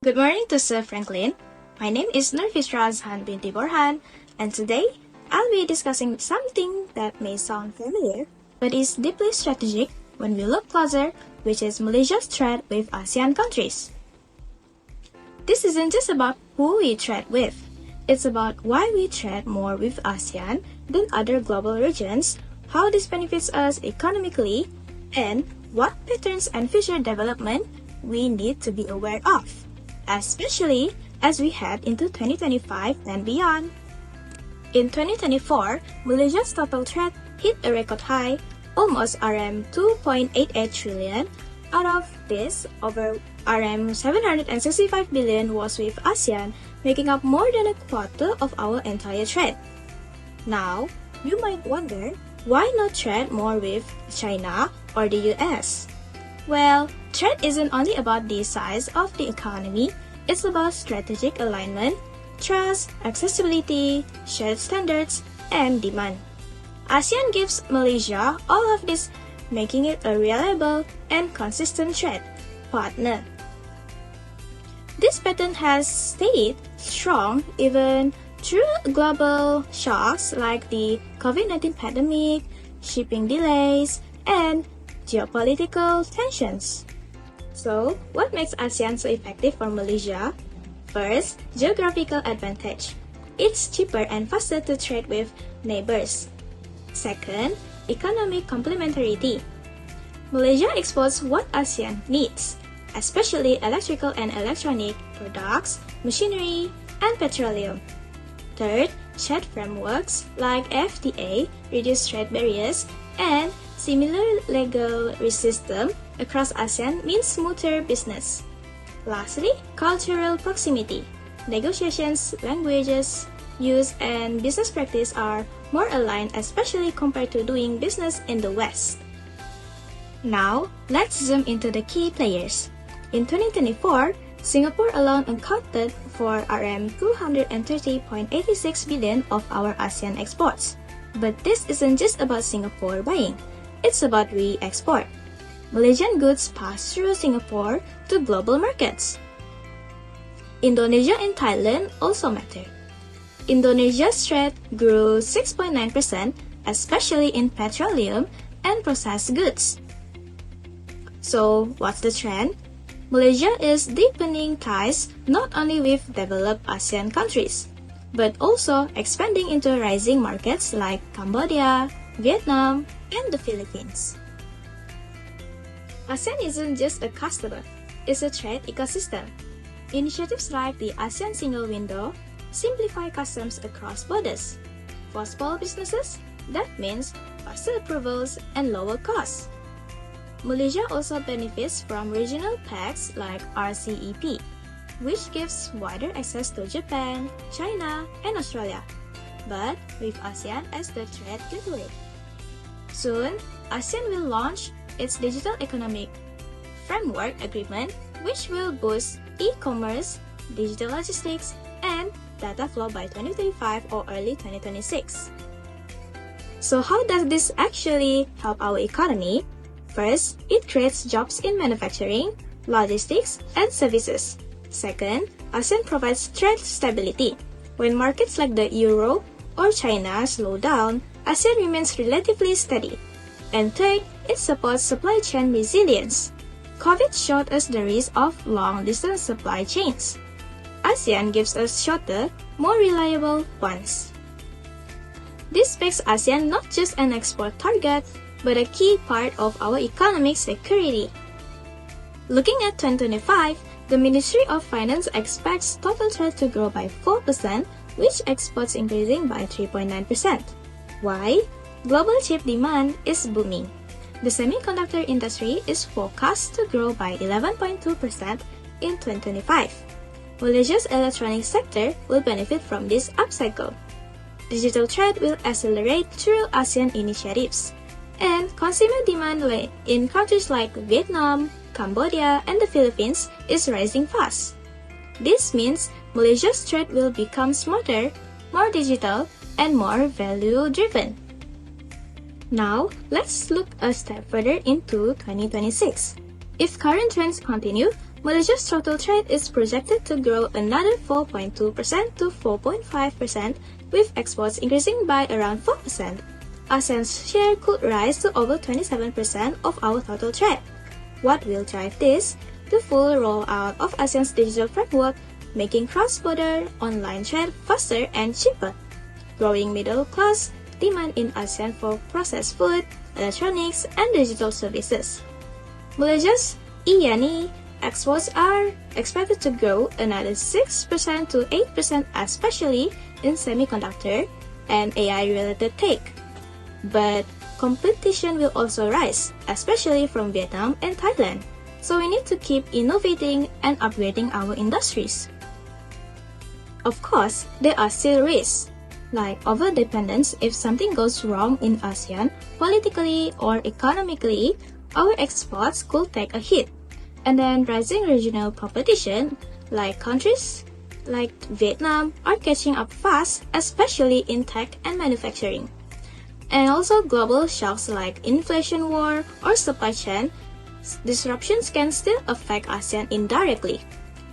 Good morning to Sir Franklin. My name is Fitrah Azhan Binti Borhan, and today I'll be discussing something that may sound familiar, but is deeply strategic when we look closer, which is Malaysia's trade with ASEAN countries. This isn't just about who we trade with, it's about why we trade more with ASEAN than other global regions, how this benefits us economically, and what patterns and future development we need to be aware of, especially as we head into 2025 and beyond. In 2024, Malaysia's total trade hit a record high, almost RM 2.88 trillion. Out of this, over RM 765 billion was with ASEAN, making up more than a quarter of our entire trade. Now, you might wonder, why not trade more with China or the US? Well, trade isn't only about the size of the economy, it's about strategic alignment, trust, accessibility, shared standards, and demand. ASEAN gives Malaysia all of this, making it a reliable and consistent trade partner. This pattern has stayed strong even through global shocks like the COVID-19 pandemic, shipping delays, and geopolitical tensions. So, what makes ASEAN so effective for Malaysia? First, geographical advantage. It's cheaper and faster to trade with neighbors. Second, economic complementarity. Malaysia exports what ASEAN needs, especially electrical and electronic products, machinery, and petroleum. Third, trade frameworks like FTA reduce trade barriers, and similar legal system across ASEAN means smoother business. Lastly, cultural proximity. Negotiations, languages, use, and business practice are more aligned, especially compared to doing business in the West. Now, let's zoom into the key players. In 2024, Singapore alone accounted for RM 230.86 billion of our ASEAN exports. But this isn't just about Singapore buying, it's about re-export. Malaysian goods pass through Singapore to global markets. Indonesia and Thailand also matter. Indonesia's trade grew 6.9%, especially in petroleum and processed goods. So, what's the trend? Malaysia is deepening ties not only with developed ASEAN countries, but also expanding into rising markets like Cambodia, Vietnam, and the Philippines. ASEAN isn't just a customer, it's a trade ecosystem. Initiatives like the ASEAN Single Window simplify customs across borders. For small businesses, that means faster approvals and lower costs. Malaysia also benefits from regional pacts like RCEP, which gives wider access to Japan, China, and Australia, but with ASEAN as the trade gateway. Soon, ASEAN will launch its Digital Economic Framework Agreement, which will boost e-commerce, digital logistics, and data flow by 2025 or early 2026. So how does this actually help our economy? First, it creates jobs in manufacturing, logistics, and services. Second, ASEAN provides trade stability. When markets like the Euro or China slow down, ASEAN remains relatively steady. And third, it supports supply chain resilience. COVID showed us the risk of long-distance supply chains. ASEAN gives us shorter, more reliable ones. This makes ASEAN not just an export target, but a key part of our economic security. Looking at 2025, the Ministry of Finance expects total trade to grow by 4%, with exports increasing by 3.9%. Why? Global chip demand is booming. The semiconductor industry is forecast to grow by 11.2% in 2025. Malaysia's electronics sector will benefit from this upcycle. Digital trade will accelerate through ASEAN initiatives. And consumer demand in countries like Vietnam, Cambodia, and the Philippines is rising fast. This means Malaysia's trade will become smarter, more digital, and more value-driven. Now, let's look a step further into 2026. If current trends continue, Malaysia's total trade is projected to grow another 4.2% to 4.5%, with exports increasing by around 4%. ASEAN's share could rise to over 27% of our total trade. What will drive this? The full rollout of ASEAN's digital framework, making cross-border online trade faster and cheaper. Growing middle-class demand in ASEAN for processed food, electronics, and digital services. Malaysia's E&E exports are expected to grow another 6% to 8%, especially in semiconductor and AI-related tech. But competition will also rise, especially from Vietnam and Thailand. So we need to keep innovating and upgrading our industries. Of course, there are still risks, like overdependence. If something goes wrong in ASEAN, politically or economically, our exports could take a hit. And then rising regional competition, like countries like Vietnam are catching up fast, especially in tech and manufacturing. And also global shocks like inflation war or supply chain disruptions can still affect ASEAN indirectly.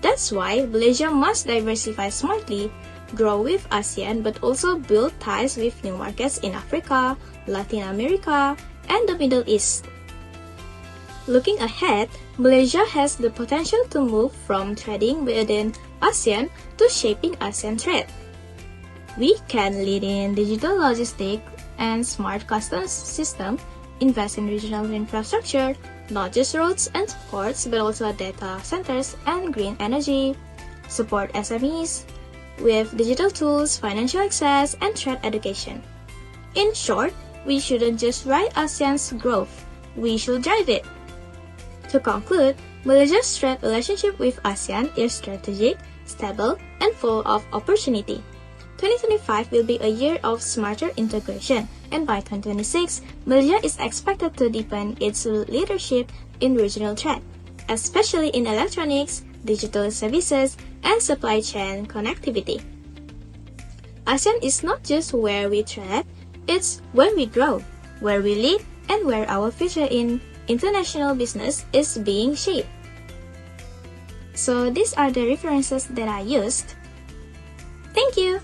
That's why Malaysia must diversify smartly, grow with ASEAN, but also build ties with new markets in Africa, Latin America, and the Middle East. Looking ahead, Malaysia has the potential to move from trading within ASEAN to shaping ASEAN trade. We can lead in digital logistics and smart customs system, invest in regional infrastructure, not just roads and ports, but also data centers and green energy, support SMEs with digital tools, financial access, and trade education. In short, we shouldn't just ride ASEAN's growth, we should drive it. To conclude, Malaysia's trade relationship with ASEAN is strategic, stable, and full of opportunity. 2025 will be a year of smarter integration, and by 2026, Malaysia is expected to deepen its leadership in regional trade, especially in electronics, digital services, and supply chain connectivity. ASEAN is not just where we trade, it's where we grow, where we lead, and where our future in international business is being shaped. So these are the references that I used. Thank you!